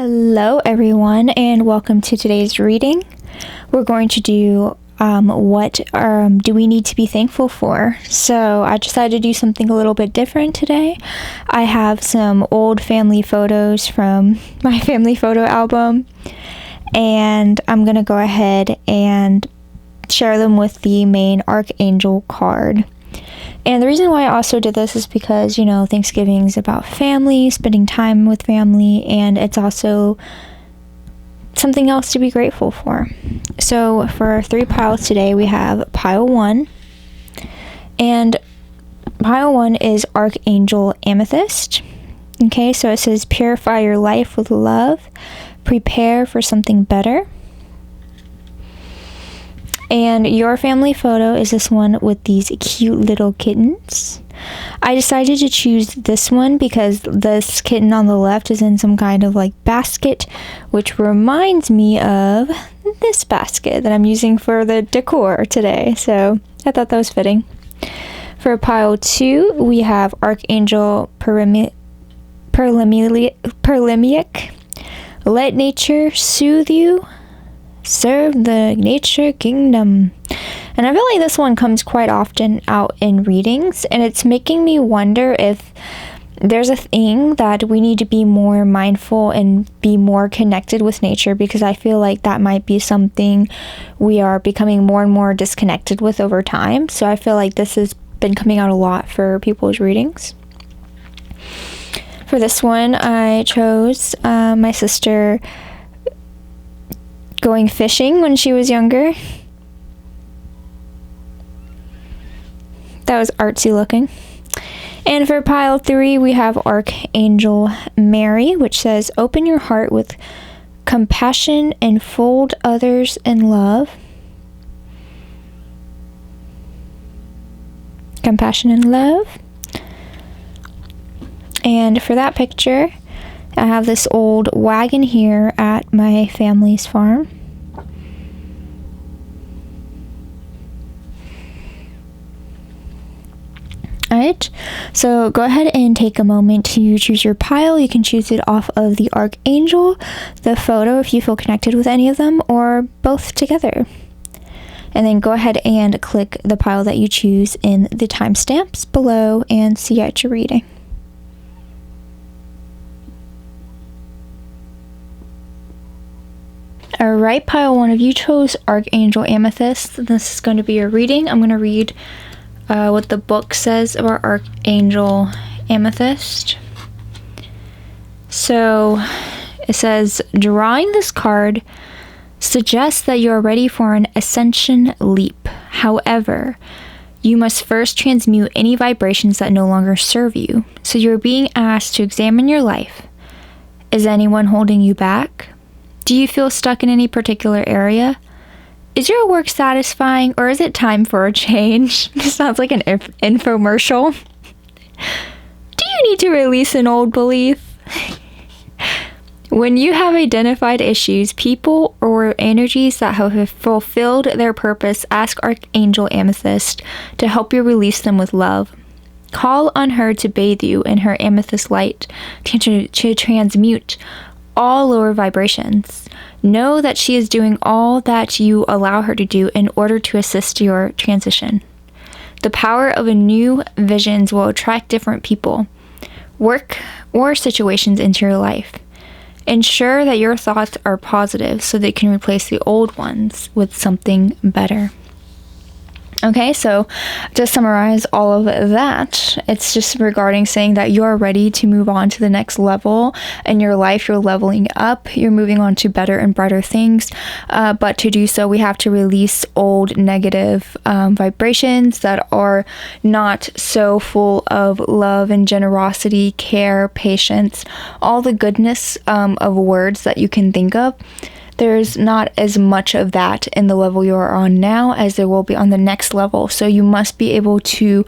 Hello everyone, and welcome to today's reading. We're going to do what do we need to be thankful for. So I decided to do something a little bit different today. I have some old family photos from my family photo album, and I'm going to go ahead and share them with the main Archangel card. And the reason why I also did this is because, Thanksgiving is about family, spending time with family, and it's also something else to be grateful for. So for 3 piles today, we have pile 1. And pile 1 is Archangel Amethyst. Okay, so it says, purify your life with love, prepare for something better. And your family photo is this one with these cute little kittens. I decided to choose this one because this kitten on the left is in some kind of basket, which reminds me of this basket that I'm using for the decor today. So I thought that was fitting. For pile 2, we have Archangel Perlemiac. Let nature soothe you. Serve the nature kingdom. And I feel like this one comes quite often out in readings, and it's making me wonder if there's a thing that we need to be more mindful and be more connected with nature, because I feel like that might be something we are becoming more and more disconnected with over time. So I feel like this has been coming out a lot for people's readings. For this one, I chose my sister going fishing when she was younger. That was artsy looking. And for pile 3, we have Archangel Mary, which says, open your heart with compassion and fold others in love. Compassion and love. And for that picture, I have this old wagon here at my family's farm. Alright, so go ahead and take a moment to choose your pile. You can choose it off of the Archangel, the photo if you feel connected with any of them, or both together. And then go ahead and click the pile that you choose in the timestamps below and see out your reading. Alright, pile 1 of you chose Archangel Amethyst. This is going to be your reading. I'm going to read what the book says about Archangel Amethyst. So it says, drawing this card suggests that you are ready for an ascension leap. However, you must first transmute any vibrations that no longer serve you. So you're being asked to examine your life. Is anyone holding you back? Do you feel stuck in any particular area? Is your work satisfying, or is it time for a change? This sounds like an infomercial. Do you need to release an old belief? When you have identified issues, people, or energies that have fulfilled their purpose, ask Archangel Amethyst to help you release them with love. Call on her to bathe you in her amethyst light to transmute all lower vibrations. Know that she is doing all that you allow her to do in order to assist your transition. The power of a new visions will attract different people, work, or situations into your life. Ensure that your thoughts are positive so they can replace the old ones with something better. Okay, so to summarize all of that, it's just regarding saying that you're ready to move on to the next level in your life. You're leveling up, you're moving on to better and brighter things, but to do so, we have to release old negative vibrations that are not so full of love and generosity, care, patience, all the goodness of words that you can think of. There's not as much of that in the level you are on now as there will be on the next level. So you must be able to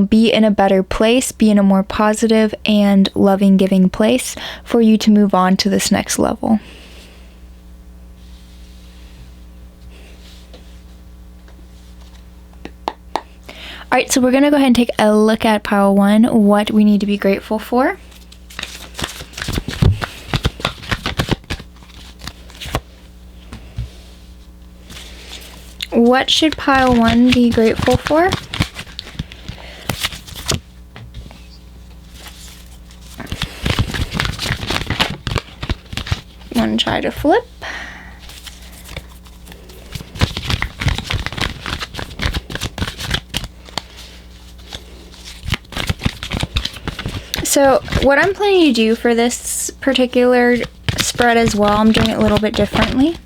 be in a better place, be in a more positive and loving, giving place for you to move on to this next level. Alright, so we're going to go ahead and take a look at pile 1, what we need to be grateful for. What should pile 1 be grateful for? I'm going to try to flip. So what I'm planning to do for this particular spread as well, I'm doing it a little bit differently.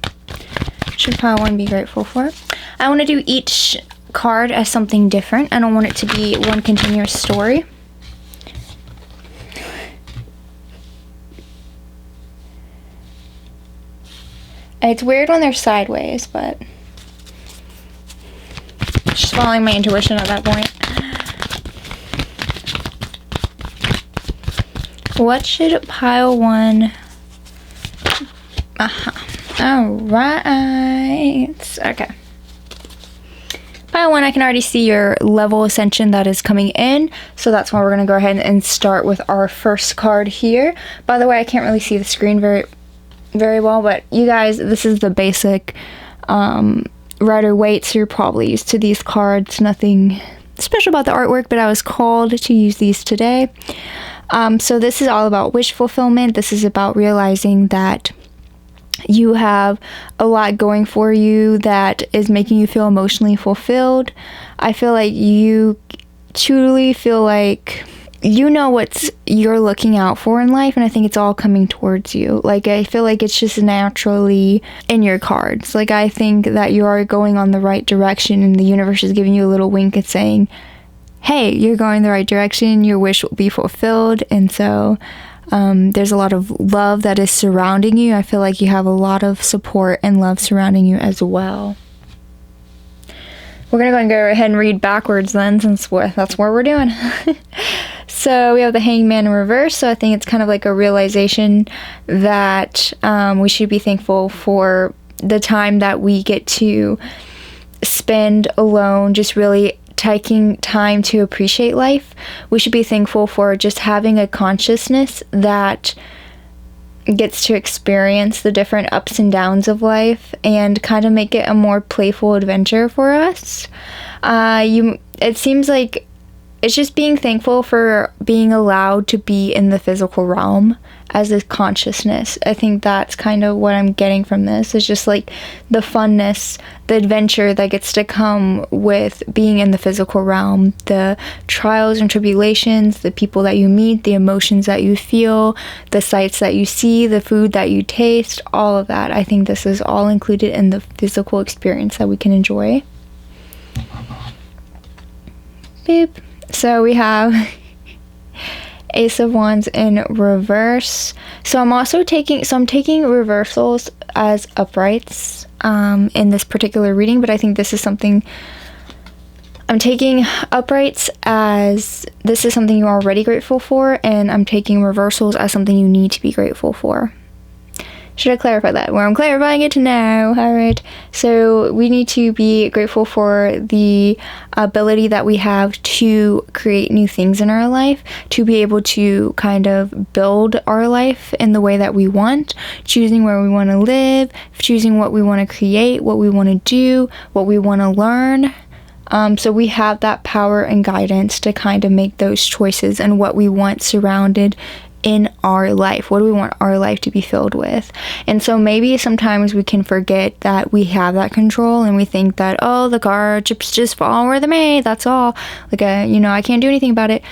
Should pile 1 be grateful for? I want to do each card as something different. I don't want it to be one continuous story. It's weird when they're sideways, but just following my intuition at that point. What should pile 1? Alright. Okay. Pile 1, I can already see your level ascension that is coming in. So that's why we're going to go ahead and start with our first card here. By the way, I can't really see the screen very well, but you guys, this is the basic Rider-Waite, so you're probably used to these cards. Nothing special about the artwork, but I was called to use these today. So this is all about wish fulfillment. This is about realizing that you have a lot going for you that is making you feel emotionally fulfilled. I feel like you truly feel like you know what you're looking out for in life, and I think it's all coming towards you. Like, I feel like it's just naturally in your cards. Like, I think that you are going on the right direction, and the universe is giving you a little wink and saying, hey, you're going the right direction, your wish will be fulfilled. And so there's a lot of love that is surrounding you. I feel like you have a lot of support and love surrounding you as well. We're going to go ahead and read backwards then, since that's what we're doing. So we have the Hangman in reverse. So I think it's kind of like a realization that we should be thankful for the time that we get to spend alone, just really taking time to appreciate life. We should be thankful for just having a consciousness that gets to experience the different ups and downs of life and kind of make it a more playful adventure for us. It seems like it's just being thankful for being allowed to be in the physical realm as a consciousness. I think that's kind of what I'm getting from this. It's just like the funness, the adventure that gets to come with being in the physical realm, the trials and tribulations, the people that you meet, the emotions that you feel, the sights that you see, the food that you taste, all of that. I think this is all included in the physical experience that we can enjoy. Beep. So we have Ace of Wands in reverse. So I'm taking reversals as uprights in this particular reading, but I think this is something I'm taking uprights as this is something you're already grateful for, and I'm taking reversals as something you need to be grateful for. Should I clarify that? Well, I'm clarifying it now. All right. So we need to be grateful for the ability that we have to create new things in our life, to be able to kind of build our life in the way that we want, choosing where we want to live, choosing what we want to create, what we want to do, what we want to learn. So we have that power and guidance to kind of make those choices and what we want surrounded in our life. What do we want our life to be filled with? And so maybe sometimes we can forget that we have that control, and we think that, oh, the car chips just fall where they're made, that's all. Like, I can't do anything about it.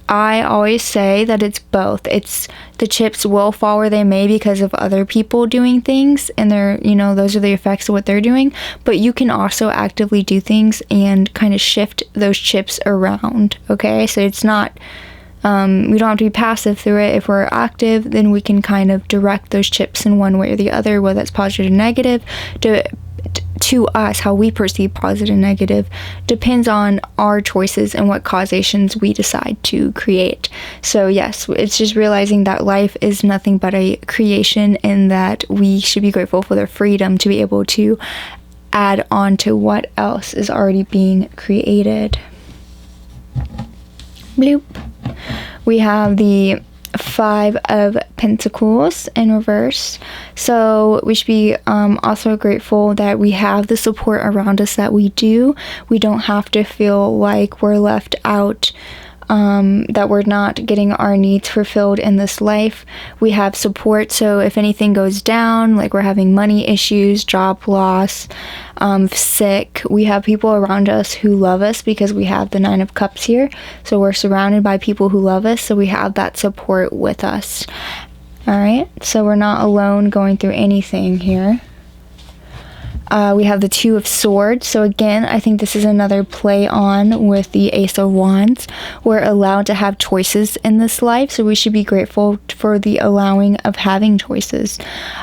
I always say that it's both. It's the chips will fall where they may because of other people doing things, and they're, those are the effects of what they're doing. But you can also actively do things and kind of shift those chips around. Okay, so it's not we don't have to be passive through it. If we're active, then we can kind of direct those chips in one way or the other, whether that's positive or negative. To us, how we perceive positive and negative depends on our choices and what causations we decide to create. So yes, it's just realizing that life is nothing but a creation, and that we should be grateful for the freedom to be able to add on to what else is already being created. Bloop. We have the Five of Pentacles in reverse. So we should be also grateful that we have the support around us that we do. We don't have to feel like we're left out, that we're not getting our needs fulfilled in this life. We have support, so if anything goes down, like we're having money issues, job loss, sick, we have people around us who love us because we have the Nine of Cups here. So we're surrounded by people who love us, so we have that support with us. All right, so we're not alone going through anything here. We have the Two of Swords. So again, I think this is another play on with the Ace of Wands. We're allowed to have choices in this life, so we should be grateful for the allowing of having choices,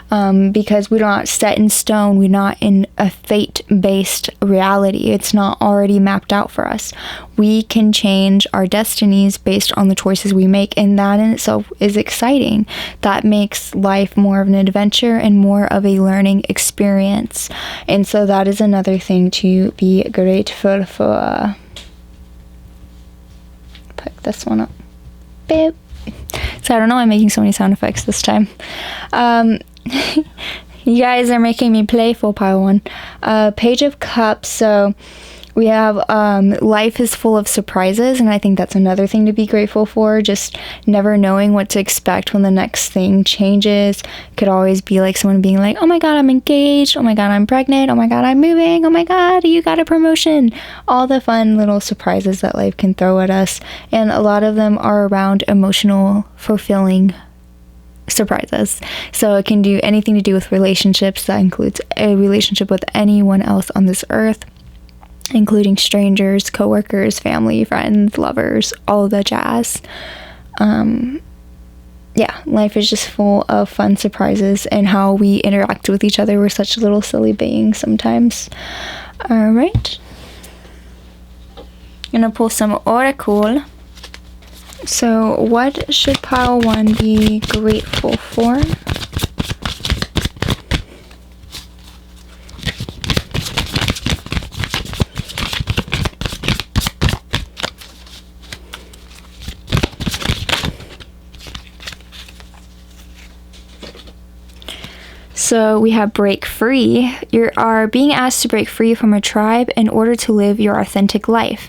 because we're not set in stone. We're not in a fate-based reality. It's not already mapped out for us. We can change our destinies based on the choices we make, and that in itself is exciting. That makes life more of an adventure and more of a learning experience. And so that is another thing to be grateful for. Pick this one up. Beep. So I don't know why I'm making so many sound effects this time. You guys are making me playful, pile one. Page of Cups. So we have life is full of surprises, and I think that's another thing to be grateful for. Just never knowing what to expect when the next thing changes. Could always be like someone being like, oh my god, I'm engaged, oh my god, I'm pregnant, oh my god, I'm moving, oh my god, you got a promotion. All the fun little surprises that life can throw at us, and a lot of them are around emotional, fulfilling surprises. So it can do anything to do with relationships. That includes a relationship with anyone else on this earth, including strangers, coworkers, family, friends, lovers, all of the jazz. Yeah, life is just full of fun surprises, and how we interact with each other. We're such little silly beings sometimes. All right. I'm gonna pull some oracle. So what should pile one be grateful for? So we have break free. You are being asked to break free from a tribe in order to live your authentic life.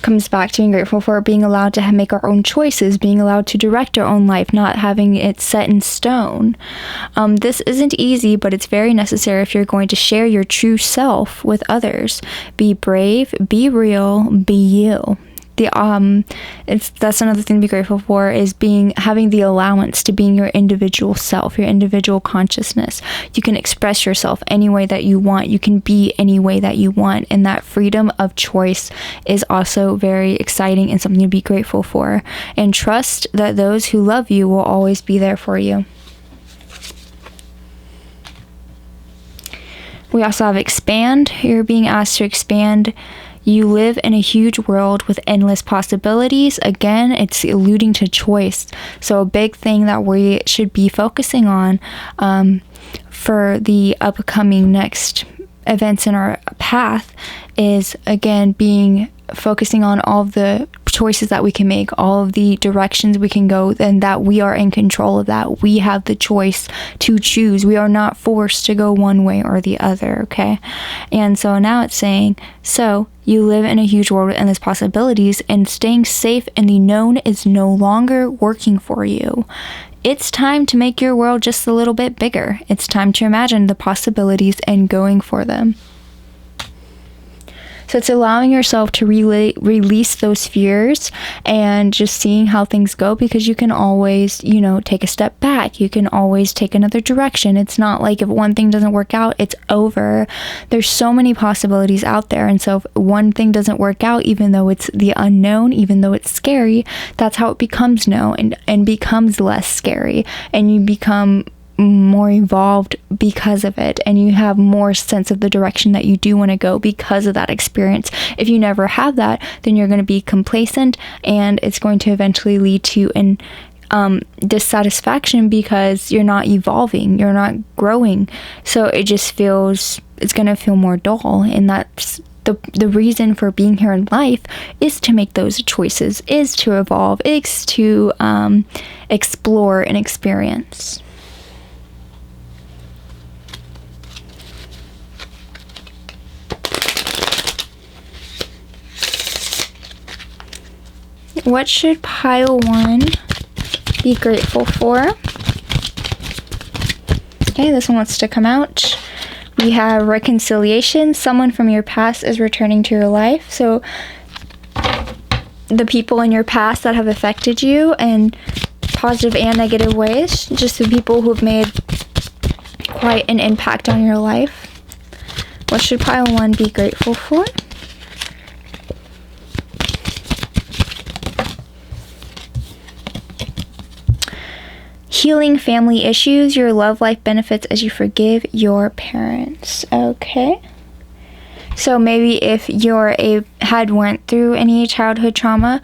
Comes back to being grateful for being allowed to make our own choices, being allowed to direct our own life, not having it set in stone. This isn't easy, but it's very necessary if you're going to share your true self with others. Be brave, be real, be you. That's another thing to be grateful for, is having the allowance to being your individual self, your individual consciousness. You can express yourself any way that you want. You can be any way that you want, and that freedom of choice is also very exciting and something to be grateful for. And trust that those who love you will always be there for you. We also have expand. You're being asked to expand. You live in a huge world with endless possibilities. Again, it's alluding to choice. So a big thing that we should be focusing on for the upcoming next events in our path is, again, focusing on all of the choices that we can make, all of the directions we can go, and that we are in control of that. We have the choice to choose. We are not forced to go one way or the other, okay? And so now it's saying, so you live in a huge world with endless possibilities, and staying safe in the known is no longer working for you. It's time to make your world just a little bit bigger. It's time to imagine the possibilities and going for them. So it's allowing yourself to release those fears and just seeing how things go, because you can always, take a step back. You can always take another direction. It's not like if one thing doesn't work out, it's over. There's so many possibilities out there. And so if one thing doesn't work out, even though it's the unknown, even though it's scary, that's how it becomes known and becomes less scary. And you become more evolved because of it, and you have more sense of the direction that you do want to go because of that experience. If you never have that, then you're going to be complacent, and it's going to eventually lead to dissatisfaction, because you're not evolving, you're not growing. So it's going to feel more dull, and that's the reason for being here in life, is to make those choices, is to evolve, is to explore, and experience. What should pile 1 be grateful for? Okay, this one wants to come out. We have reconciliation. Someone from your past is returning to your life. So the people in your past that have affected you in positive and negative ways, just the people who have made quite an impact on your life. What should pile 1 be grateful for? Healing family issues. Your love life benefits as you forgive your parents. Okay. So maybe if had went through any childhood trauma,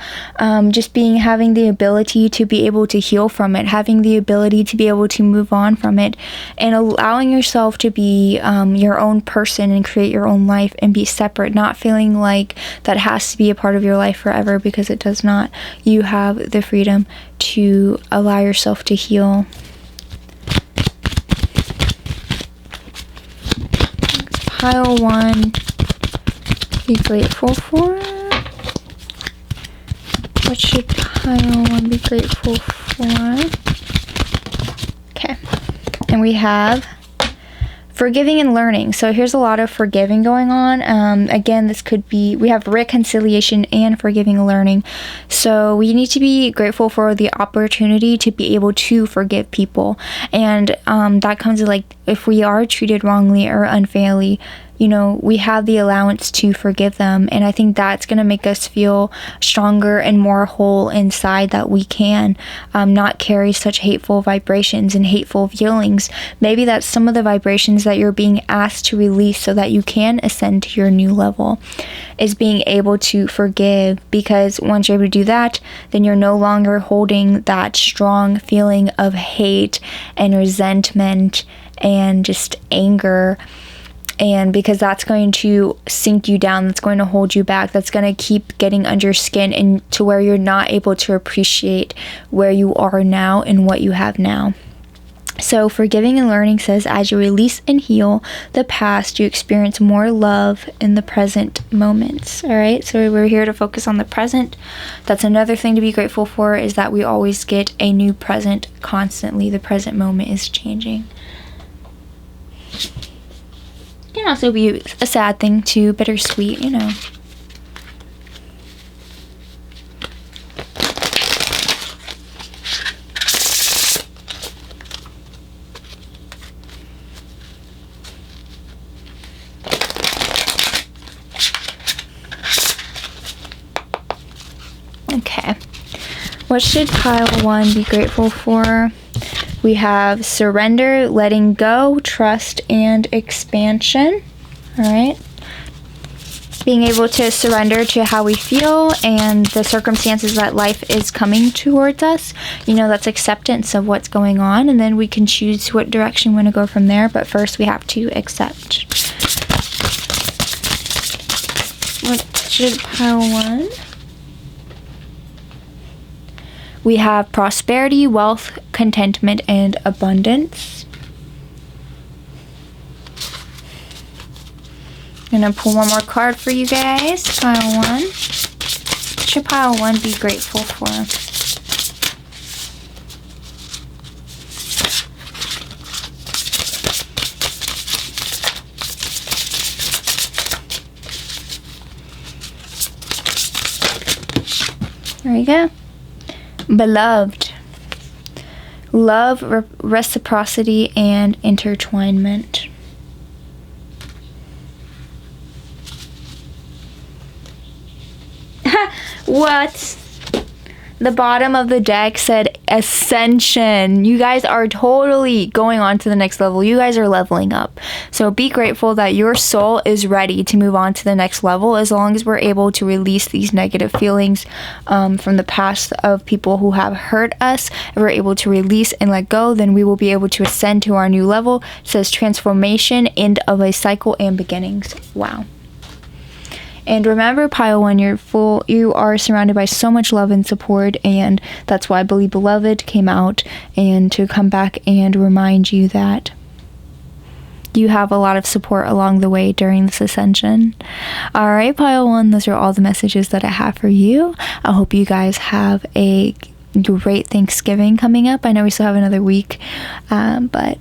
just having the ability to be able to heal from it, having the ability to be able to move on from it, and allowing yourself to be your own person and create your own life and be separate, not feeling like that has to be a part of your life forever, because it does not. You have the freedom to allow yourself to heal. Pile 1. Be grateful for. What should pile 1 be grateful for? Okay. And we have forgiving and learning. So here's a lot of forgiving going on. Again, this could be, we have reconciliation and forgiving and learning. So we need to be grateful for the opportunity to be able to forgive people. And that comes to, like, if we are treated wrongly or unfairly, we have the allowance to forgive them. And I think that's going to make us feel stronger and more whole inside, that we can not carry such hateful vibrations and hateful feelings. Maybe that's some of the vibrations that you're being asked to release so that you can ascend to your new level, is being able to forgive. Because once you're able to do that, then you're no longer holding that strong feeling of hate and resentment and just anger. And because that's going to sink you down, that's going to hold you back, that's going to keep getting under your skin, and to where you're not able to appreciate where you are now and what you have now. So forgiving and learning says, as you release and heal the past, you experience more love in the present moments. All right, so we're here to focus on the present. That's another thing to be grateful for, is that we always get a new present constantly. The present moment is changing. Can also be a sad thing too, bittersweet, Okay. What should pile 1 be grateful for? We have surrender, letting go, trust, and expansion. All right. Being able to surrender to how we feel and the circumstances that life is coming towards us. That's acceptance of what's going on. And then we can choose what direction we want to go from there. But first we have to accept. What should pile 1? We have prosperity, wealth, contentment, and abundance. I'm going to pull one more card for you guys. Pile 1. What should pile 1 be grateful for? There you go. Beloved. Love, reciprocity, and intertwinement. What? The bottom of the deck said ascension. You guys are totally going on to the next level. You guys are leveling up. So be grateful that your soul is ready to move on to the next level, as long as we're able to release these negative feelings from the past of people who have hurt us. If we're able to release and let go, then we will be able to ascend to our new level. It says transformation, end of a cycle, and beginnings. Wow. And remember, pile 1, you are surrounded by so much love and support, and that's why Believe Beloved came out, and to come back and remind you that you have a lot of support along the way during this ascension. All right, pile 1, those are all the messages that I have for you. I hope you guys have a great Thanksgiving coming up. I know we still have another week, but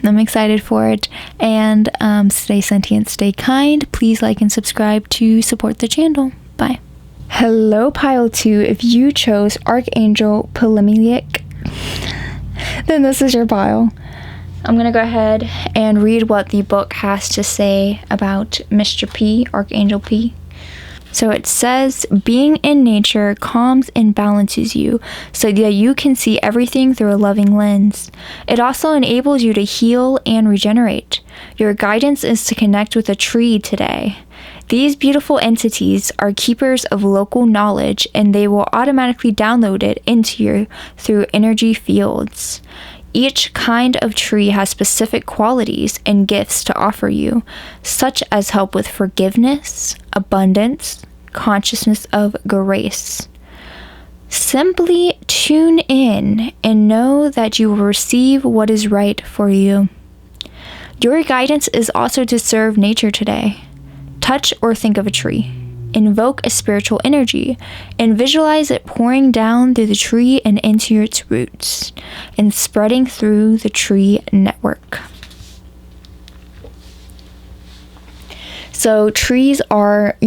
I'm excited for it. And stay sentient, stay kind. Please like and subscribe to support the channel. Bye. Hello, pile 2. If you chose Archangel Polymelic, then this is your pile. I'm going to go ahead and read what the book has to say about Mr. P, Archangel P. So it says, being in nature calms and balances you so that you can see everything through a loving lens. It also enables you to heal and regenerate. Your guidance is to connect with a tree today. These beautiful entities are keepers of local knowledge, and they will automatically download it into you through energy fields. Each kind of tree has specific qualities and gifts to offer you, such as help with forgiveness, abundance, consciousness of grace. Simply tune in and know that you will receive what is right for you. Your guidance is also to serve nature today. Touch or think of a tree. Invoke a spiritual energy and visualize it pouring down through the tree and into its roots and spreading through the tree network. So trees are,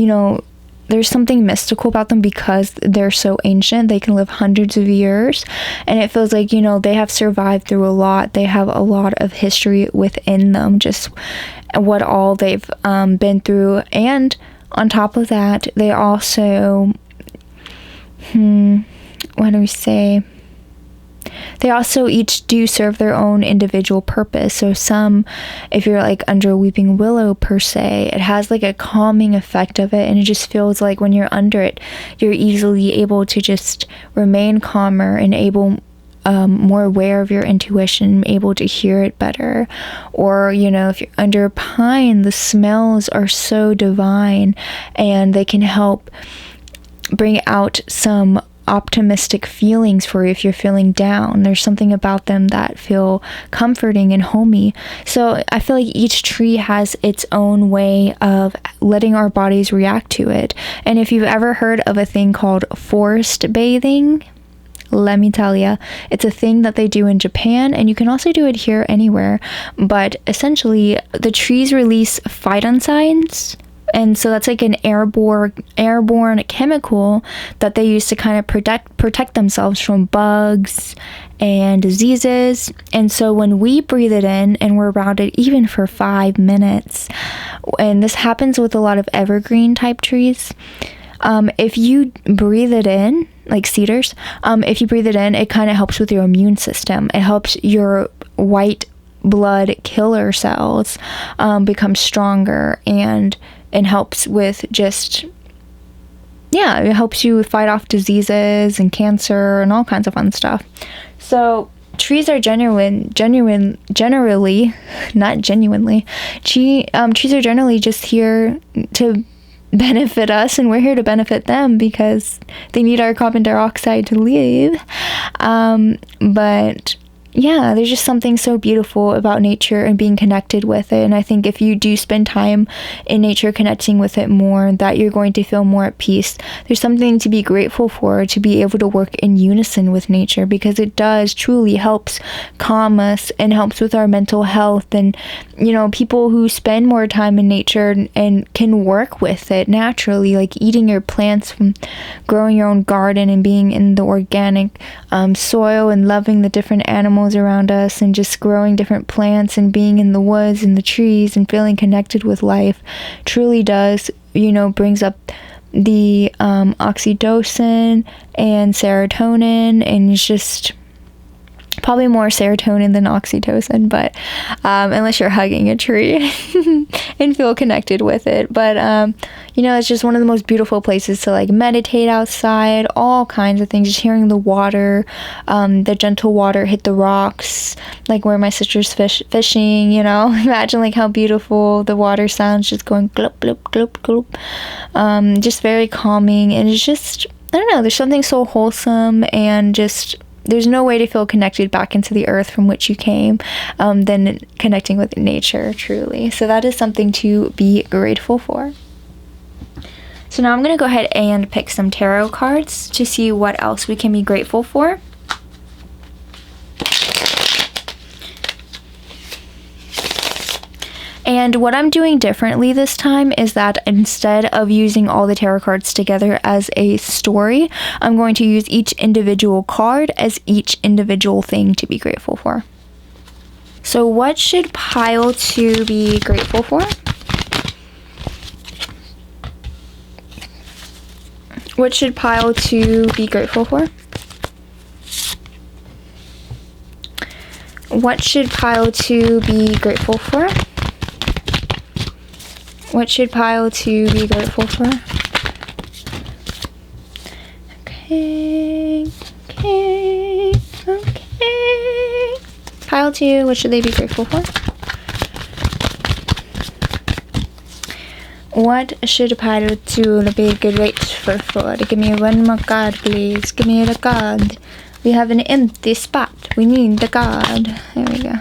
there's something mystical about them because they're so ancient. They can live hundreds of years, and it feels like, they have survived through a lot. They have a lot of history within them, just what all they've been through. And on top of that, they also, they also each do serve their own individual purpose. So some, if you're like under a weeping willow per se, it has like a calming effect of it, and it just feels like when you're under it, you're easily able to just remain calmer and more aware of your intuition, able to hear it better. Or, if you're under a pine, the smells are so divine, and they can help bring out some optimistic feelings for you if you're feeling down. There's something about them that feel comforting and homey. So I feel like each tree has its own way of letting our bodies react to it. And if you've ever heard of a thing called forest bathing, let me tell you, it's a thing that they do in Japan, and you can also do it here anywhere. But essentially, the trees release phytoncides, and so that's like an airborne chemical that they use to kind of protect themselves from bugs and diseases. And so when we breathe it in and we're around it even for 5 minutes, and this happens with a lot of evergreen type trees, if you breathe it in, like cedars, if you breathe it in, it kind of helps with your immune system. It helps your white blood killer cells become stronger, and helps with just, it helps you fight off diseases and cancer and all kinds of fun stuff. So trees are trees are generally just here to benefit us, and we're here to benefit them because they need our carbon dioxide to live. But yeah, there's just something so beautiful about nature and being connected with it. And I think if you do spend time in nature connecting with it more, that you're going to feel more at peace. There's something to be grateful for, to be able to work in unison with nature, because it does truly helps calm us and helps with our mental health. And people who spend more time in nature and can work with it naturally, like eating your plants from growing your own garden and being in the organic soil and loving the different animals around us and just growing different plants and being in the woods and the trees and feeling connected with life, truly does, brings up the oxytocin and serotonin, and it's just Probably more serotonin than oxytocin, but unless you're hugging a tree and feel connected with it. But it's just one of the most beautiful places to like meditate outside, all kinds of things, just hearing the water, the gentle water hit the rocks, like where my sister's fishing, imagine like how beautiful the water sounds, just going glop glop glop glop. Just very calming, and it's just, I don't know, there's something so wholesome, and just there's no way to feel connected back into the earth from which you came than connecting with nature, truly. So that is something to be grateful for. So now I'm going to go ahead and pick some tarot cards to see what else we can be grateful for. And what I'm doing differently this time is that instead of using all the tarot cards together as a story, I'm going to use each individual card as each individual thing to be grateful for. So what should pile 2 be grateful for? What should pile 2 be grateful for? What should pile 2 be grateful for? What should pile 2 be grateful for? Okay. Pile 2, what should they be grateful for? What should pile 2 be grateful for? Give me one more card, please. Give me the card. We have an empty spot. We need the card. There we go.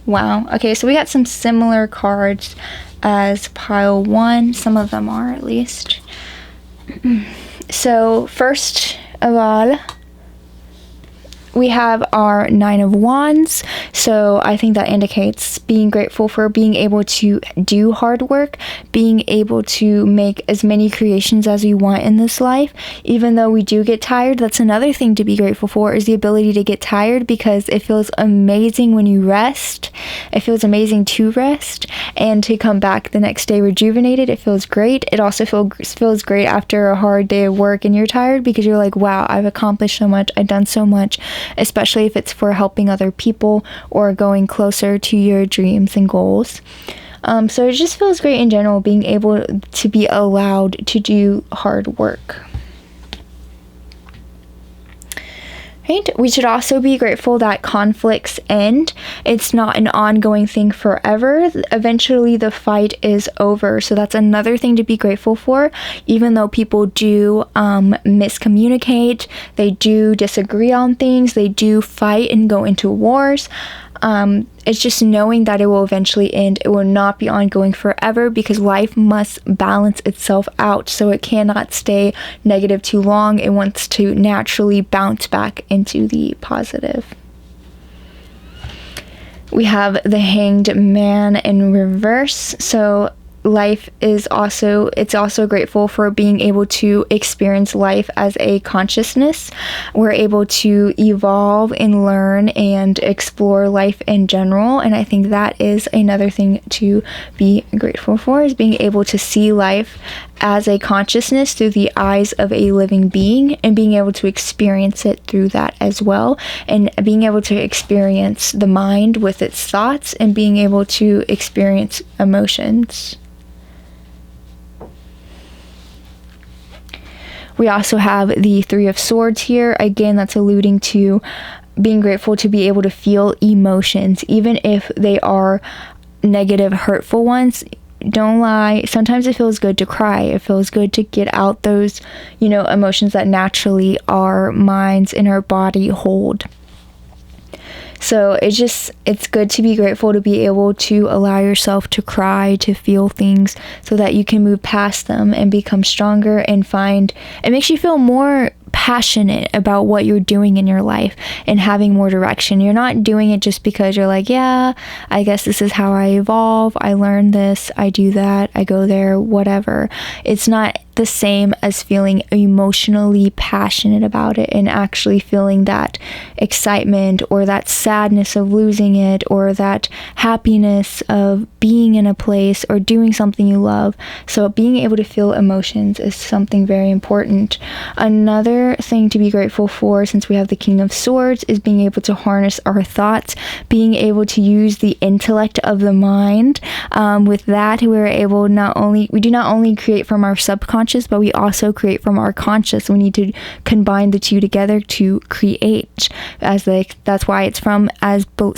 Wow. Okay, so we got some similar cards as pile 1. Some of them are, at least. So first of all, we have our 9 of Wands. So I think that indicates being grateful for being able to do hard work, being able to make as many creations as we want in this life. Even though we do get tired, that's another thing to be grateful for, is the ability to get tired, because it feels amazing when you rest. It feels amazing to rest and to come back the next day rejuvenated. It feels great. It also feels great after a hard day of work and you're tired, because you're like, wow, I've accomplished so much. I've done so much. Especially if it's for helping other people or going closer to your dreams and goals. So it just feels great in general, being able to be allowed to do hard work. Right? We should also be grateful that conflicts end. It's not an ongoing thing forever. Eventually the fight is over. So that's another thing to be grateful for. Even though people do miscommunicate, they do disagree on things, they do fight and go into wars. It's just knowing that it will eventually end. It will not be ongoing forever, because life must balance itself out. So it cannot stay negative too long. It wants to naturally bounce back into the positive. We have the Hanged Man in reverse. So life is also grateful for being able to experience life as a consciousness. We're able to evolve and learn and explore life in general, and I think that is another thing to be grateful for, is being able to see life as a consciousness through the eyes of a living being, and being able to experience it through that as well, and being able to experience the mind with its thoughts, and being able to experience emotions. We also have the 3 of Swords here. Again, that's alluding to being grateful to be able to feel emotions, even if they are negative, hurtful ones. Don't lie. Sometimes it feels good to cry. It feels good to get out those, emotions that naturally our minds and our body hold. So it's good to be grateful to be able to allow yourself to cry, to feel things, so that you can move past them and become stronger and it makes you feel more passionate about what you're doing in your life and having more direction. You're not doing it just because you're like, yeah, I guess this is how I evolve. I learn this, I do that, I go there, whatever. It's not the same as feeling emotionally passionate about it and actually feeling that excitement or that sadness of losing it or that happiness of being in a place or doing something you love. So being able to feel emotions is something very important. Another thing to be grateful for, since we have the King of Swords, is being able to harness our thoughts, being able to use the intellect of the mind. With that, we're able we do not only create from our subconscious, but we also create from our conscious. We need to combine the two together to create. That's why it's from as above,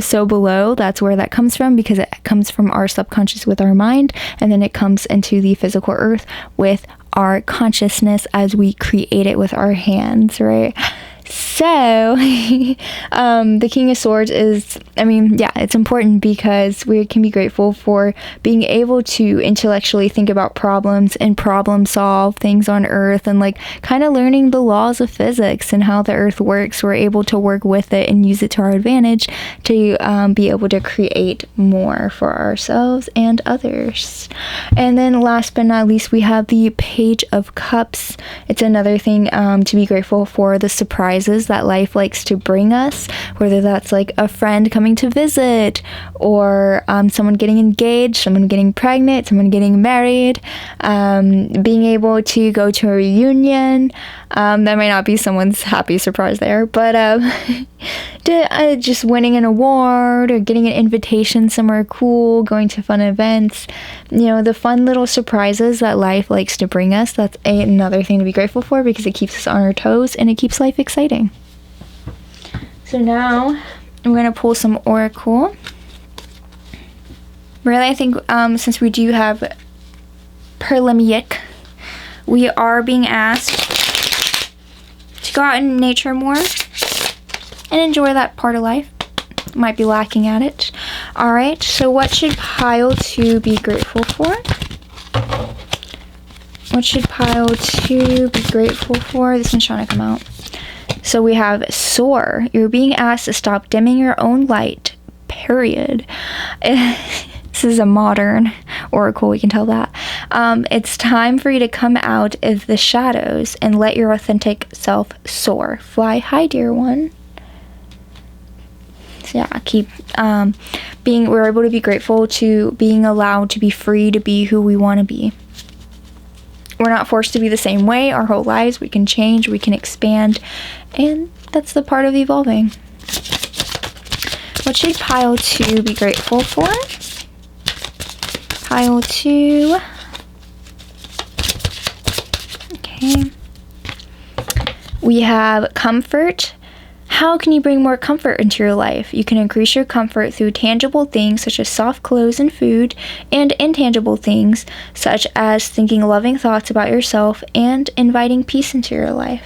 so below. That's where that comes from, because it comes from our subconscious with our mind, and then it comes into the physical earth with our consciousness as we create it with our hands, right? So, the King of Swords is, it's important because we can be grateful for being able to intellectually think about problems and problem solve things on Earth, and like kind of learning the laws of physics and how the Earth works. We're able to work with it and use it to our advantage to be able to create more for ourselves and others. And then last but not least, we have the Page of Cups. It's another thing to be grateful for, the surprises that life likes to bring us, whether that's like a friend coming to visit, or someone getting engaged, someone getting pregnant, someone getting married, being able to go to a reunion. That might not be someone's happy surprise there, but just winning an award or getting an invitation somewhere cool, going to fun events, the fun little surprises that life likes to bring us. That's another thing to be grateful for, because it keeps us on our toes and it keeps life exciting. So now I'm going to pull some oracle. Really, I think since we do have Perlemic, we are being asked to go out in nature more and enjoy that part of life. Might be lacking at it. Alright, so what should pile 2 be grateful for? What should pile 2 be grateful for? This one's trying to come out. So we have Soar. You're being asked to stop dimming your own light. Period. This is a modern oracle, we can tell that. It's time for you to come out of the shadows and let your authentic self soar. Fly high, dear one. So yeah, we're able to be grateful to being allowed to be free to be who we want to be. We're not forced to be the same way our whole lives. We can change, we can expand, and that's the part of evolving. What should pile 2 be grateful for? Pile 2. Okay. We have comfort. How can you bring more comfort into your life? You can increase your comfort through tangible things such as soft clothes and food, and intangible things such as thinking loving thoughts about yourself and inviting peace into your life.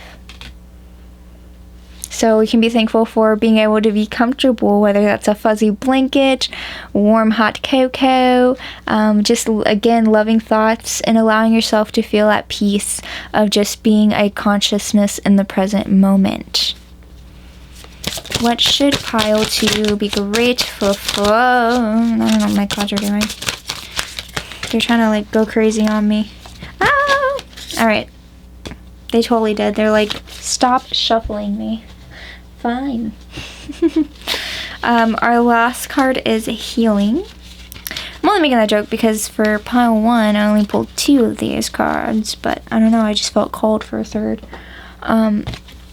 So we can be thankful for being able to be comfortable, whether that's a fuzzy blanket, warm hot cocoa, just again loving thoughts and allowing yourself to feel at peace of just being a consciousness in the present moment. What should pile 2 be grateful for? I don't know what my cards are doing. They're trying to go crazy on me. Ah! Alright. They totally did. They're like, stop shuffling me. Fine. Our last card is Healing. I'm only making that joke because for pile 1, I only pulled 2 of these cards, but I don't know, I just felt called for a third.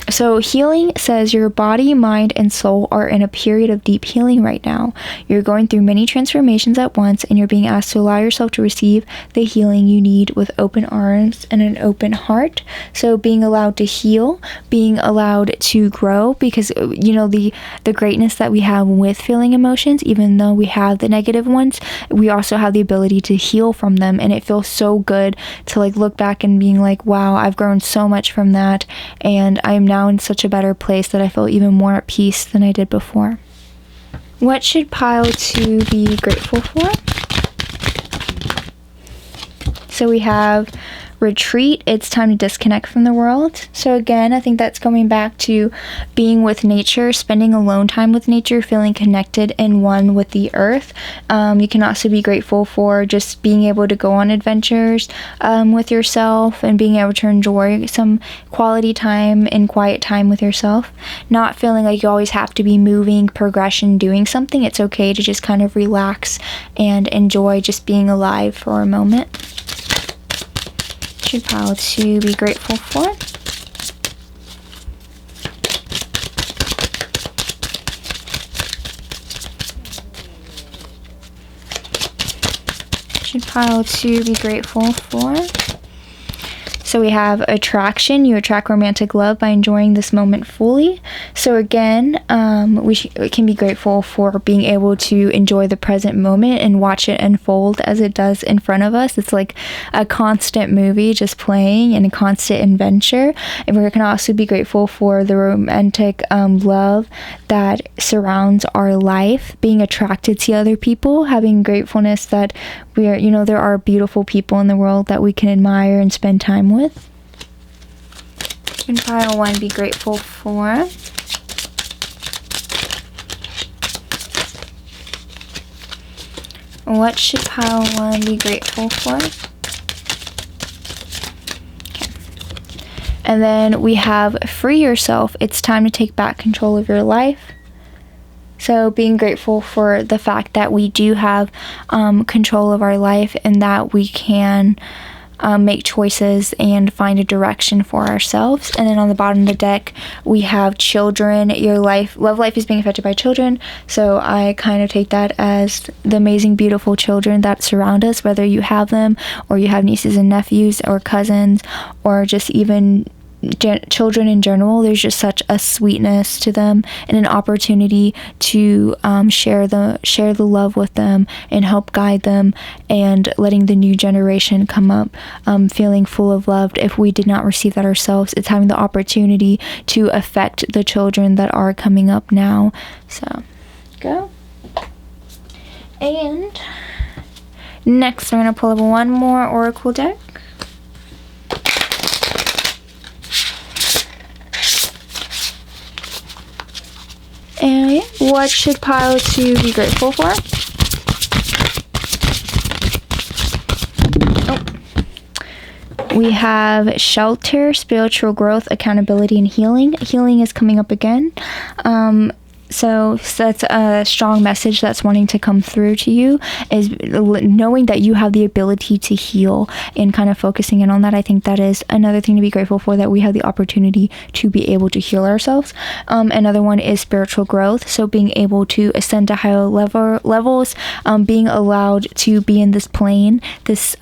So Healing says your body, mind, and soul are in a period of deep healing right now. You're going through many transformations at once, and you're being asked to allow yourself to receive the healing you need with open arms and an open heart. So being allowed to heal, being allowed to grow, because the greatness that we have with feeling emotions, even though we have the negative ones, we also have the ability to heal from them, and it feels so good to look back and being like, wow, I've grown so much from that, and I am now in such a better place that I feel even more at peace than I did before. What should pile 2 be grateful for? So we have retreat, it's time to disconnect from the world. So again, I think that's going back to being with nature, spending alone time with nature, feeling connected and one with the earth. You can also be grateful for just being able to go on adventures with yourself and being able to enjoy some quality time and quiet time with yourself. Not feeling like you always have to be moving, progression, doing something. It's okay to just kind of relax and enjoy just being alive for a moment. Should pile to be grateful for. Should pile to be grateful for. So we have attraction. You attract romantic love by enjoying this moment fully. So again, we can be grateful for being able to enjoy the present moment and watch it unfold as it does in front of us. It's like a constant movie just playing and a constant adventure. And we can also be grateful for the romantic love that surrounds our life, being attracted to other people, having gratefulness that we are, there are beautiful people in the world that we can admire and spend time with. And pile 1, be grateful for. What should pile 1 be grateful for? Okay. And then we have free yourself. It's time to take back control of your life. So being grateful for the fact that we do have control of our life and that we can make choices and find a direction for ourselves. And then on the bottom of the deck, we have children. Your love life is being affected by children. So I kind of take that as the amazing, beautiful children that surround us, whether you have them or you have nieces and nephews or cousins or just even children in general. There's just such a sweetness to them and an opportunity to share the love with them and help guide them and letting the new generation come up feeling full of love. If we did not receive that ourselves, it's having the opportunity to affect the children that are coming up now. So go. And next we're going to pull up one more oracle deck. And what should pile 2 be grateful for? We have shelter, spiritual growth, accountability, and healing. Healing is coming up again. So that's a strong message that's wanting to come through to you, is knowing that you have the ability to heal and kind of focusing in on that. I think that is another thing to be grateful for, that we have the opportunity to be able to heal ourselves. Another one is spiritual growth. So being able to ascend to higher levels, being allowed to be in this plane, this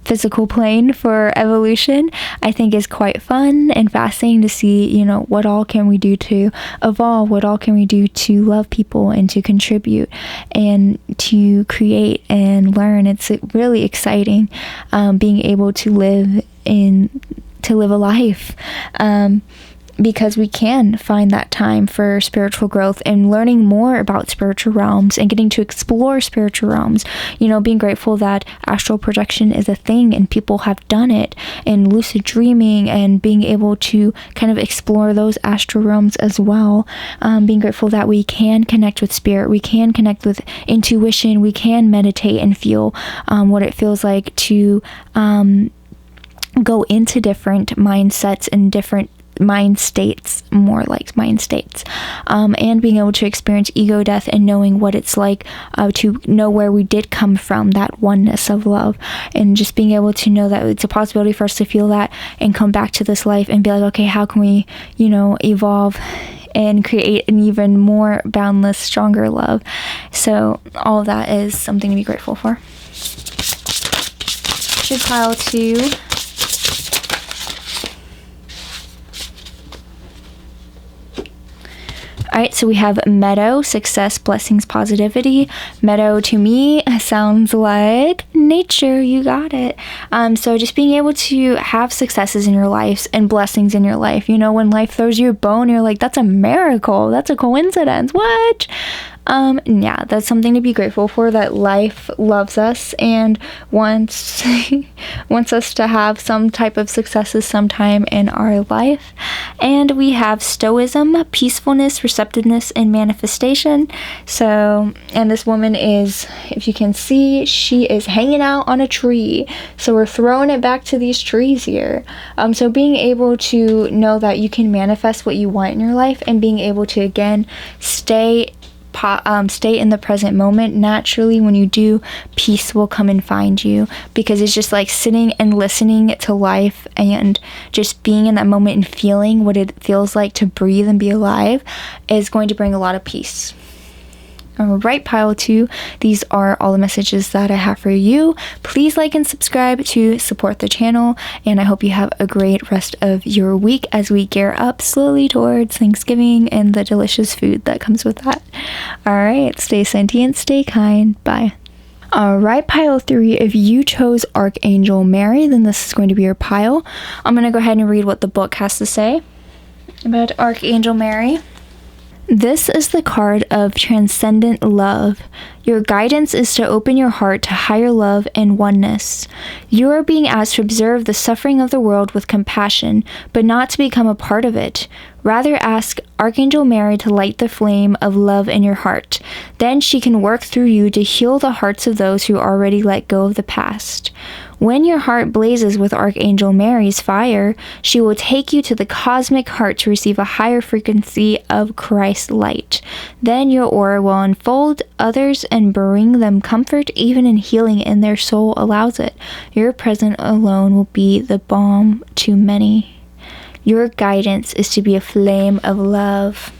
physical plane for evolution, I think is quite fun and fascinating to see, what all can we do to evolve, what all can we do to love people and to contribute and to create and learn. It's really exciting being able to live a life. Because we can find that time for spiritual growth and learning more about spiritual realms and getting to explore spiritual realms. Being grateful that astral projection is a thing and people have done it, and lucid dreaming and being able to kind of explore those astral realms as well. Being grateful that we can connect with spirit, we can connect with intuition, we can meditate and feel what it feels like to go into different mindsets and different mind states, more like mind states, and being able to experience ego death and knowing what it's like to know where we did come from, that oneness of love, and just being able to know that it's a possibility for us to feel that and come back to this life and be like, okay, how can we evolve and create an even more boundless, stronger love. So all of that is something to be grateful for. Should pile 2. Alright, so we have meadow, success, blessings, positivity. Meadow to me sounds like nature, you got it. So just being able to have successes in your life and blessings in your life. You know, when life throws you a bone, you're like, that's a miracle, that's a coincidence, what? Yeah, that's something to be grateful for, that life loves us and wants wants us to have some type of successes sometime in our life. And we have stoicism, peacefulness, receptiveness, and manifestation. So, and this woman is, if you can see, she is hanging out on a tree. So we're throwing it back to these trees here. So being able to know that you can manifest what you want in your life, and being able to, again, stay in the present moment. Naturally, when you do, peace will come and find you, because it's just like sitting and listening to life and just being in that moment and feeling what it feels like to breathe and be alive is going to bring a lot of peace. All right, pile 2, these are all the messages that I have for you. Please like and subscribe to support the channel, and I hope you have a great rest of your week as we gear up slowly towards Thanksgiving and the delicious food that comes with that. All right, stay sentient, stay kind, bye. All right, pile 3, if you chose Archangel Mary, then this is going to be your pile. I'm going to go ahead and read what the book has to say about Archangel Mary. This is the card of transcendent love. Your guidance is to open your heart to higher love and oneness. You are being asked to observe the suffering of the world with compassion, but not to become a part of it. Rather, ask Archangel Mary to light the flame of love in your heart. Then she can work through you to heal the hearts of those who already let go of the past. When your heart blazes with Archangel Mary's fire, she will take you to the cosmic heart to receive a higher frequency of Christ's light. Then your aura will unfold others and bring them comfort, even in healing, and their soul allows it. Your presence alone will be the balm to many. Your guidance is to be a flame of love.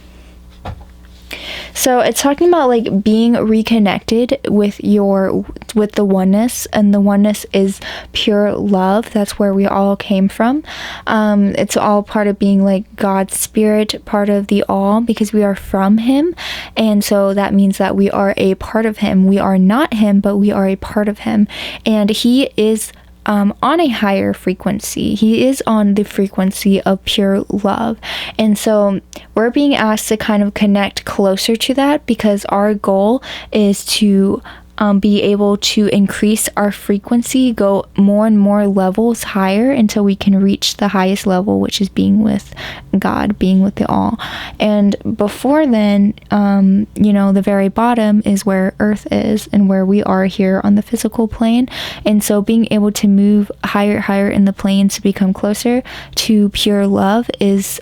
So it's talking about like being reconnected with the oneness, and the oneness is pure love. That's where we all came from. It's all part of being like God's spirit, part of the all, because we are from him. And so that means that we are a part of him. We are not him, but we are a part of him. And he is on a higher frequency. He is on the frequency of pure love. And so we're being asked to kind of connect closer to that, because our goal is to be able to increase our frequency, go more and more levels higher until we can reach the highest level, which is being with God, being with the all. And before then, the very bottom is where Earth is and where we are here on the physical plane. And so being able to move higher in the planes to become closer to pure love is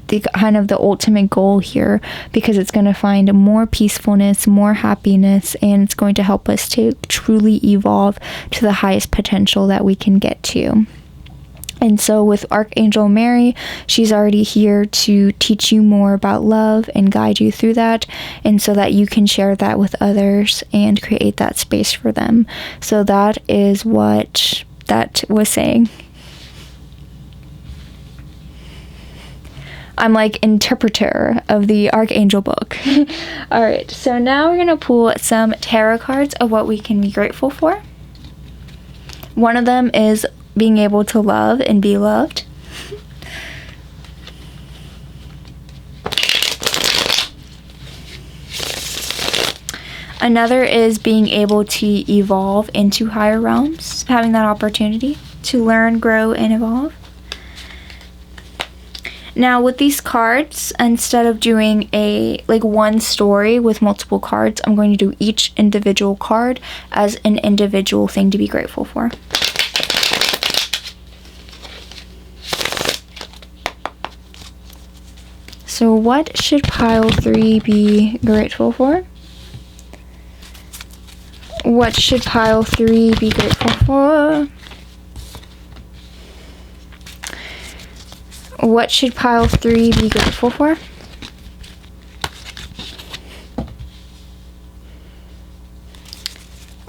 the ultimate goal here, because it's going to find more peacefulness, more happiness, and it's going to help us to truly evolve to the highest potential that we can get to. And so with Archangel Mary, she's already here to teach you more about love and guide you through that, and so that you can share that with others and create that space for them. So that is what that was saying. I'm like interpreter of the Archangel book. All right, so now we're gonna pull some tarot cards of what we can be grateful for. One of them is being able to love and be loved. Another is being able to evolve into higher realms, having that opportunity to learn, grow, and evolve. Now with these cards, instead of doing one story with multiple cards, I'm going to do each individual card as an individual thing to be grateful for. So what should pile 3 be grateful for? What should pile 3 be grateful for? What should pile 3 be grateful for?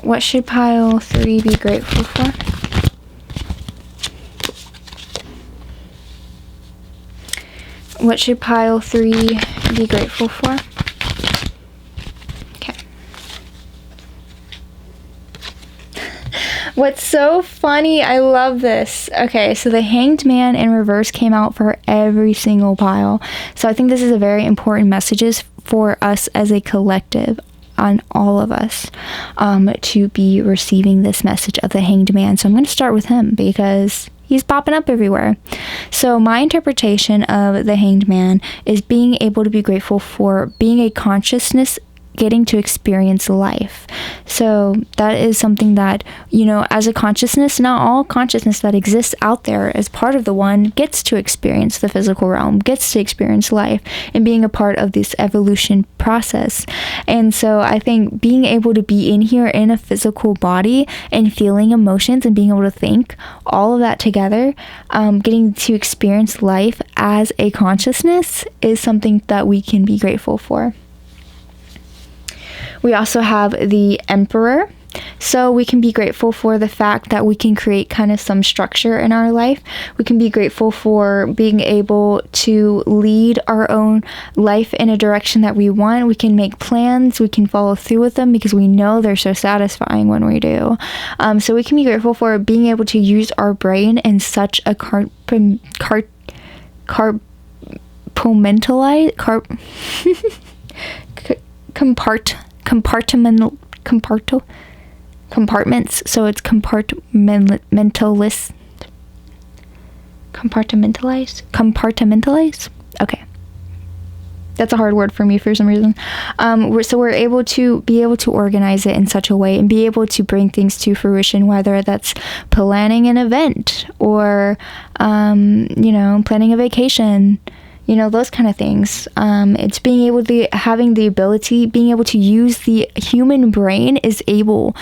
What should pile 3 be grateful for? What should pile 3 be grateful for? Okay. What's so funny, I love this. Okay, so the Hanged Man in reverse came out for every single pile. So I think this is a very important message for us as a collective, on all of us, to be receiving this message of the Hanged Man. So I'm going to start with him because he's popping up everywhere. So my interpretation of the Hanged Man is being able to be grateful for being a consciousness getting to experience life. So that is something that, as a consciousness, not all consciousness that exists out there as part of the one gets to experience the physical realm, gets to experience life, and being a part of this evolution process. And so I think being able to be in here in a physical body and feeling emotions and being able to think, all of that together, getting to experience life as a consciousness is something that we can be grateful for. We also have the Emperor. So we can be grateful for the fact that we can create kind of some structure in our life. We can be grateful for being able to lead our own life in a direction that we want. We can make plans. We can follow through with them because we know they're so satisfying when we do. So we can be grateful for being able to use our brain in such a compartments, so it's compartmentalize. Okay, that's a hard word for me for some reason. We're able to organize it in such a way and be able to bring things to fruition, whether that's planning an event or planning a vacation, those kind of things. It's being able to being able to use the human brain is able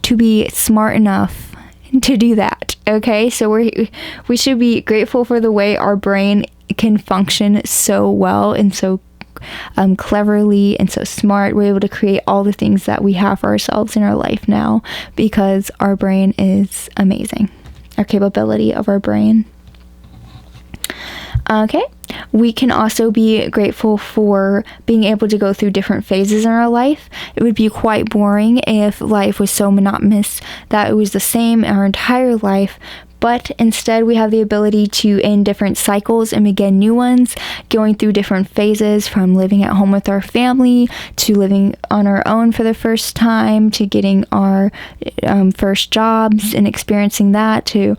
to be smart enough to do that. Okay, so we should be grateful for the way our brain can function so well and so cleverly and so smart. We're able to create all the things that we have for ourselves in our life now because our brain is amazing. Our capability of our brain. Okay, we can also be grateful for being able to go through different phases in our life. It would be quite boring if life was so monotonous that it was the same our entire life, but instead we have the ability to end different cycles and begin new ones, going through different phases, from living at home with our family to living on our own for the first time to getting our first jobs and experiencing that, to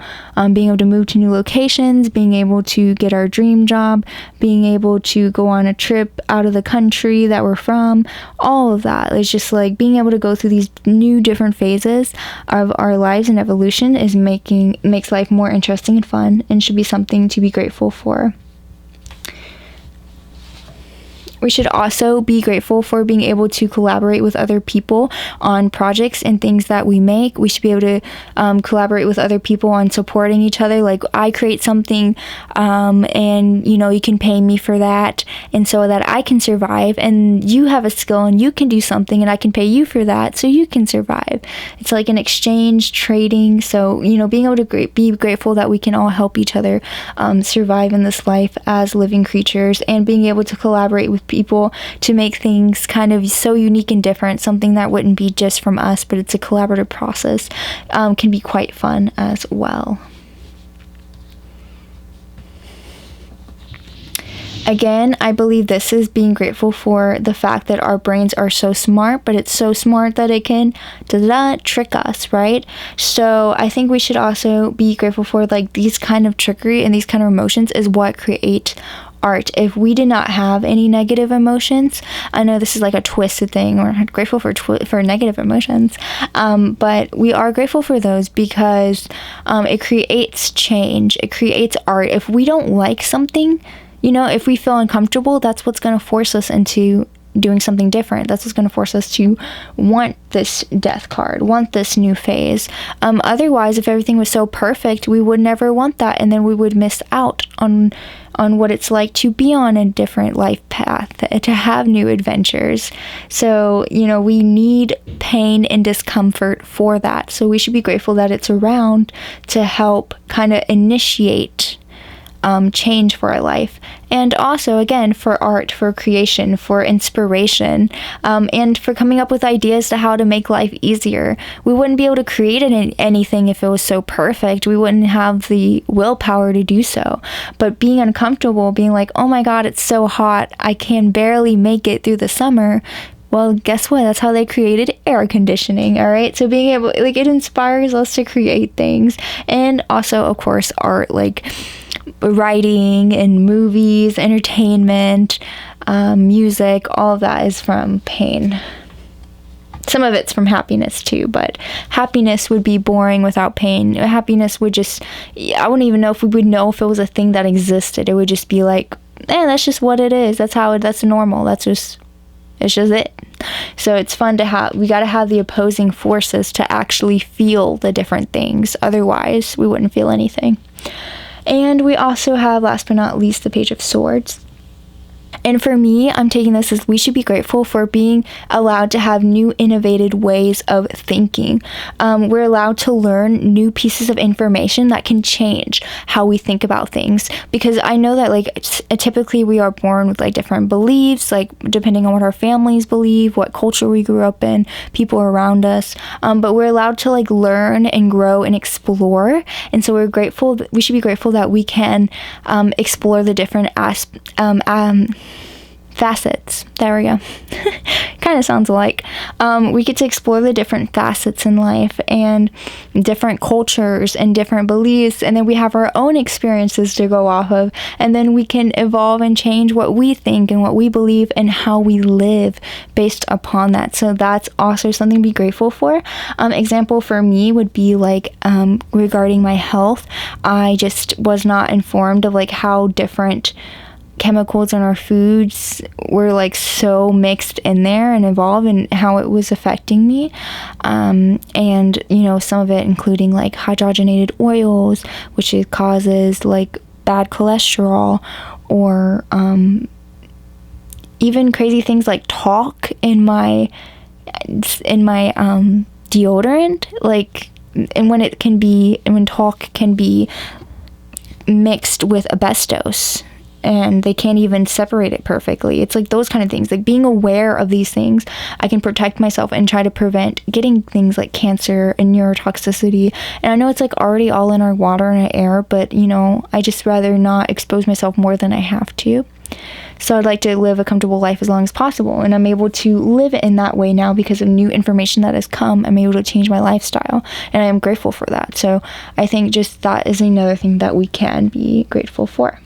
being able to move to new locations, being able to get our dream job, being able to go on a trip out of the country that we're from. All of that is just like being able to go through these new different phases of our lives and evolution makes life more interesting and fun, and should be something to be grateful for. We should also be grateful for being able to collaborate with other people on projects and things that we make. We should be able to collaborate with other people on supporting each other. Like, I create something and you can pay me for that, and so that I can survive, and you have a skill and you can do something and I can pay you for that so you can survive. It's like an exchange, trading. So being able to be grateful that we can all help each other survive in this life as living creatures, and being able to collaborate with people to make things kind of so unique and different, something that wouldn't be just from us, but it's a collaborative process, can be quite fun as well. Again, I believe this is being grateful for the fact that our brains are so smart, but it's so smart that it can trick us, right? So I think we should also be grateful for like these kind of trickery and these kind of emotions is what create art. If we did not have any negative emotions, I know this is like a twisted thing, we're not grateful for negative emotions, but we are grateful for those because it creates change, it creates art. If we don't like something, if we feel uncomfortable, that's what's going to force us into doing something different. That's what's going to force us to want this death card, want this new phase. Otherwise, if everything was so perfect, we would never want that, and then we would miss out on what it's like to be on a different life path, to have new adventures. So, we need pain and discomfort for that. So we should be grateful that it's around to help kind of initiate change for our life. And also, again, for art, for creation, for inspiration, and for coming up with ideas to how to make life easier. We wouldn't be able to create anything if it was so perfect. We wouldn't have the willpower to do so. But being uncomfortable, being like, oh my God, it's so hot, I can barely make it through the summer. Well, guess what? That's how they created air conditioning, all right? So being able, like, it inspires us to create things. And also, of course, art, like writing and movies, entertainment, music, all of that is from pain. Some of it's from happiness too, but happiness would be boring without pain. Happiness would just, I wouldn't even know if we would know if it was a thing that existed. It would just be like, that's just what it is. That's normal. It's just it. So it's fun to have, we got to have the opposing forces to actually feel the different things. Otherwise, we wouldn't feel anything. And we also have, last but not least, the Page of Swords. And for me, I'm taking this as we should be grateful for being allowed to have new innovative ways of thinking. We're allowed to learn new pieces of information that can change how we think about things. Because I know that, like, typically we are born with, like, different beliefs, like, depending on what our families believe, what culture we grew up in, people around us. But we're allowed to, like, learn and grow and explore. And so we should be grateful that we can explore the different facets. There we go. Kind of sounds alike. We get to explore the different facets in life and different cultures and different beliefs, and then we have our own experiences to go off of, and then we can evolve and change what we think and what we believe and how we live based upon that. So that's also something to be grateful for. Example for me would be like regarding my health. I just was not informed of like how different chemicals in our foods were like so mixed in there and involved and how it was affecting me, and you know, some of it including like hydrogenated oils, which it causes like bad cholesterol, or even crazy things like talc in my deodorant, like, and when talc can be mixed with asbestos and they can't even separate it perfectly. It's like those kind of things, like being aware of these things, I can protect myself and try to prevent getting things like cancer and neurotoxicity. And I know it's like already all in our water and our air, but you know, I just rather not expose myself more than I have to. So I'd like to live a comfortable life as long as possible, and I'm able to live in that way now because of new information that has come. I'm able to change my lifestyle, and I am grateful for that. So I think just that is another thing that we can be grateful for.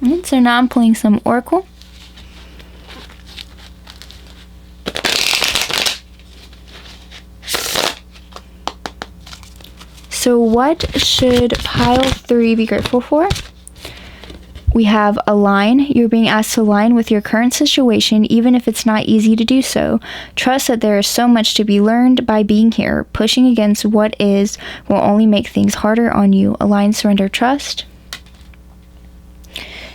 And so now I'm pulling some Oracle. So what should pile 3 be grateful for? We have align. You're being asked to align with your current situation, even if it's not easy to do so. Trust that there is so much to be learned by being here. Pushing against what is will only make things harder on you. Align, surrender, trust.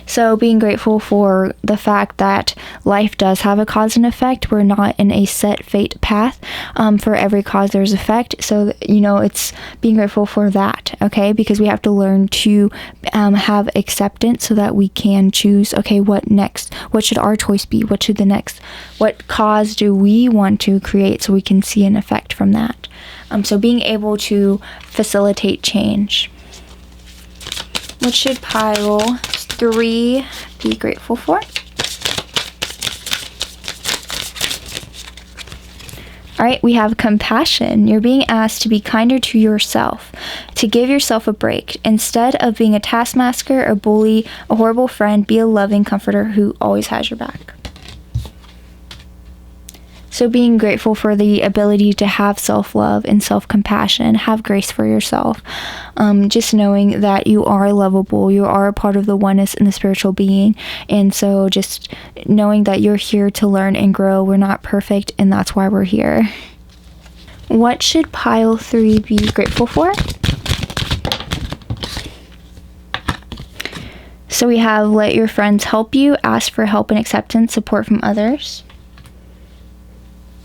So being grateful for the fact that life does have a cause and effect. We're not in a set fate path. For every cause, there's effect. So, you know, it's being grateful for that, okay? Because we have to learn to have acceptance so that we can choose, okay, what next? What should our choice be? What should the next? What cause do we want to create so we can see an effect from that? So being able to facilitate change. What should pile 3 be grateful for? All right, we have compassion. You're being asked to be kinder to yourself, to give yourself a break. Instead of being a taskmaster, a bully, a horrible friend, be a loving comforter who always has your back. So being grateful for the ability to have self-love and self-compassion, have grace for yourself. Just knowing that you are lovable, you are a part of the oneness in the spiritual being. And so just knowing that you're here to learn and grow. We're not perfect, and that's why we're here. What should pile 3 be grateful for? So we have let your friends help you, ask for help and acceptance, support from others.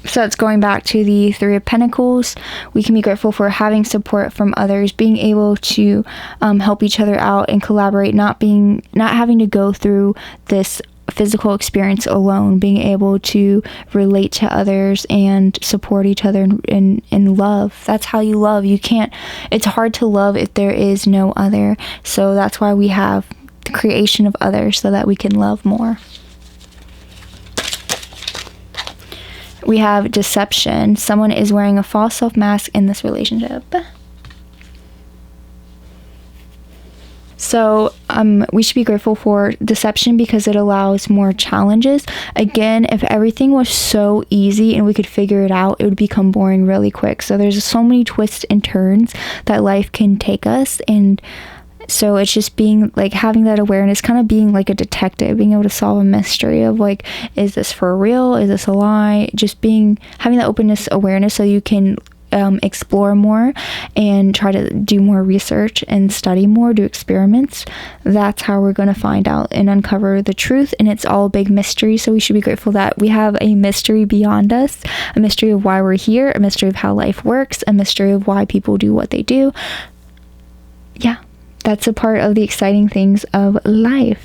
So it's going back to the Three of Pentacles. We can be grateful for having support from others, being able to help each other out and collaborate, not having to go through this physical experience alone, being able to relate to others and support each other in love. That's how you love. It's hard to love if there is no other. So that's why we have the creation of others, so that we can love more. We have deception. Someone is wearing a false self-mask in this relationship. So we should be grateful for deception because it allows more challenges. Again, if everything was so easy and we could figure it out, it would become boring really quick. So there's so many twists and turns that life can take us, and so it's just being like having that awareness, kind of being like a detective, being able to solve a mystery of like, is this for real? Is this a lie? Just having that openness, awareness, so you can explore more and try to do more research and study more, do experiments. That's how we're going to find out and uncover the truth. And it's all a big mystery. So we should be grateful that we have a mystery beyond us, a mystery of why we're here, a mystery of how life works, a mystery of why people do what they do. Yeah. That's a part of the exciting things of life.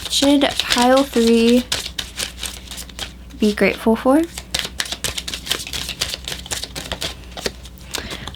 Should pile 3 be grateful for?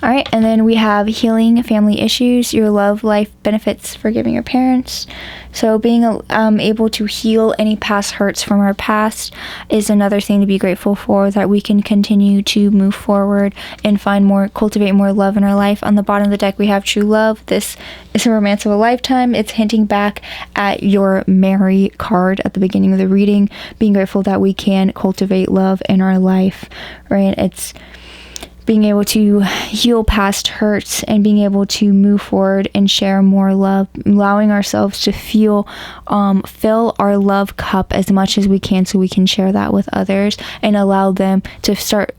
All right, and then we have healing family issues, your love life benefits, forgiving your parents. So being able to heal any past hurts from our past is another thing to be grateful for, that we can continue to move forward and cultivate more love in our life. On the bottom of the deck, we have true love. This is a romance of a lifetime. It's hinting back at your Mary card at the beginning of the reading, being grateful that we can cultivate love in our life, right? It's being able to heal past hurts and being able to move forward and share more love, allowing ourselves to fill our love cup as much as we can, so we can share that with others and allow them to start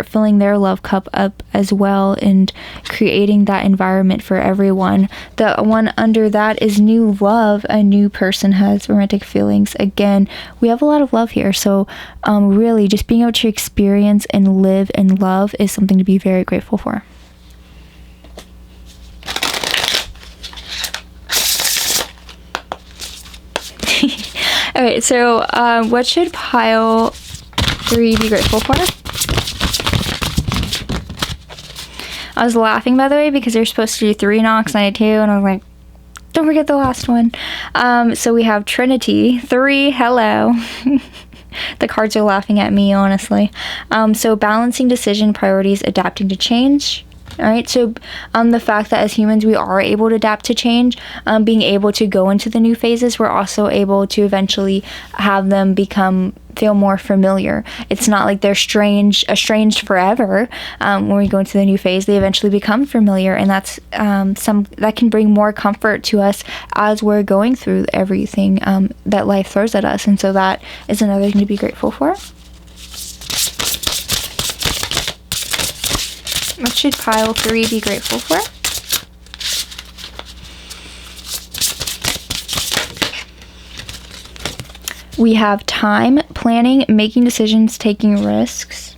filling their love cup up as well, and creating that environment for everyone. The one under that is new love. A new person has romantic feelings. Again, we have a lot of love here, so really just being able to experience and live and love is something to be very grateful for. Okay, so what should pile 3 be grateful for? I was laughing, by the way, because they're supposed to do 3 knocks and I did 2, and I was like, don't forget the last one. So we have Trinity, 3, hello. The cards are laughing at me, honestly. So balancing decision, priorities, adapting to change. All right, so the fact that as humans we are able to adapt to change, being able to go into the new phases, we're also able to eventually have them feel more familiar. It's not like they're estranged forever. When we go into the new phase, they eventually become familiar, and that's that can bring more comfort to us as we're going through everything that life throws at us. And so that is another thing to be grateful for. What should pile 3 be grateful for? We have time, planning, making decisions, taking risks.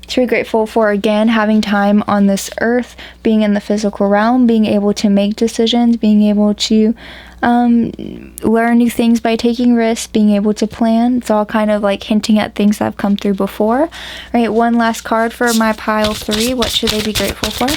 To be grateful for, again, having time on this earth, being in the physical realm, being able to make decisions, being able to learn new things by taking risks, being able to plan. It's all kind of like hinting at things that have come through before. All right, one last card for my pile 3. What should they be grateful for?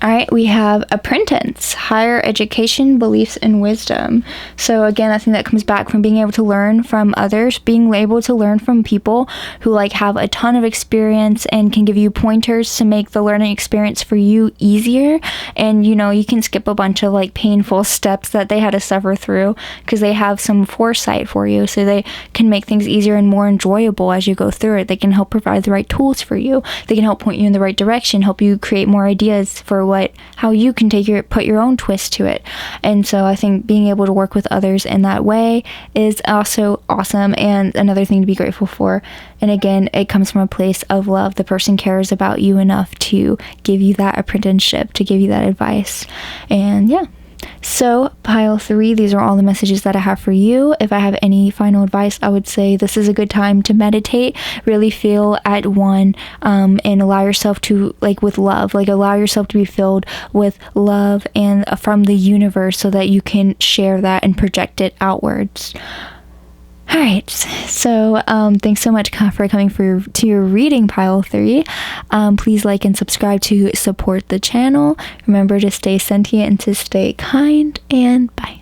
All right, we have apprentice, higher education, beliefs, and wisdom. So again, I think that comes back from being able to learn from others, being able to learn from people who have a ton of experience and can give you pointers to make the learning experience for you easier. And you can skip a bunch of painful steps that they had to suffer through, because they have some foresight for you, so they can make things easier and more enjoyable as you go through it. They can help provide the right tools for you. They can help point you in the right direction, help you create more ideas for how you can put your own twist to it. And so I think being able to work with others in that way is also awesome, and another thing to be grateful for. And again, it comes from a place of love. The person cares about you enough to give you that apprenticeship, to give you that advice. And yeah. So pile 3, these are all the messages that I have for you. If I have any final advice, I would say this is a good time to meditate, really feel at one, and allow yourself to, with love, allow yourself to be filled with love and from the universe, so that you can share that and project it outwards. All right, so thanks so much for coming to your reading, pile 3. Please like and subscribe to support the channel. Remember to stay sentient and to stay kind, and bye.